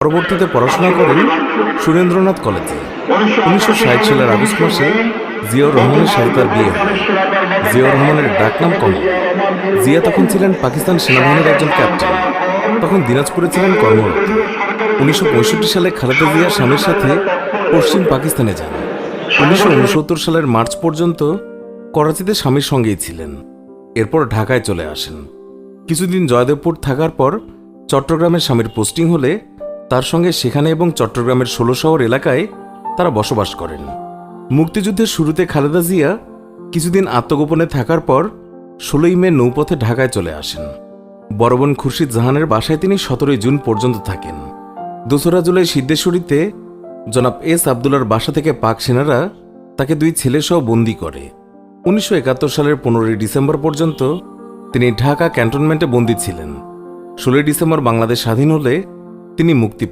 পরবর্তীতে পড়াশোনা করেন সুরেন্দ্রনাথ কলেজে। 1960 সালের আগস্ট মাসে জিয়াউর রহমানের সাথে তার বিয়ে হয়। জিয়াউর রহমানের ডাকনাম কমল। জিয়া তখন ছিলেন পাকিস্তান সেনাবাহিনীর একজন ক্যাপ্টেন। তখন দিনাজপুরে ছিলেন কর্মরত। 1965 সালে খালেদা জিয়া স্বামীর সাথে পশ্চিম পাকিস্তানে যান। 1969 সালের মার্চ পর্যন্ত করাচিতে স্বামীর সঙ্গেই ছিলেন। এরপর ঢাকায় চলে আসেন। কিছুদিন জয়দেবপুর থাকার পর চট্টগ্রামের স্বামীর পোস্টিং হলে তার সঙ্গে সেখানে এবং চট্টগ্রামের 16 শহর এলাকায় তারা বসবাস করেন। মুক্তিযুদ্ধের শুরুতে খালেদা জিয়া কিছুদিন আত্মগোপনে থাকার পর 16ই মে নৌপথে ঢাকায় চলে আসেন। বড় বোন খুরশিদ জাহানের বাসায় তিনি 17 জুন পর্যন্ত থাকেন। 2রা জুলাই সিদ্ধেশ্বরীতে জনাব এস আবদুল্লার বাসা থেকে পাক সেনারা তাকে 2 ছেলেসহ বন্দী করে। 1971 সালের 15 ডিসেম্বর পর্যন্ত তিনি ঢাকা ক্যান্টনমেন্টে বন্দী ছিলেন। 16 ডিসেম্বর বাংলাদেশ স্বাধীন হলে তিনি মুক্তি পান।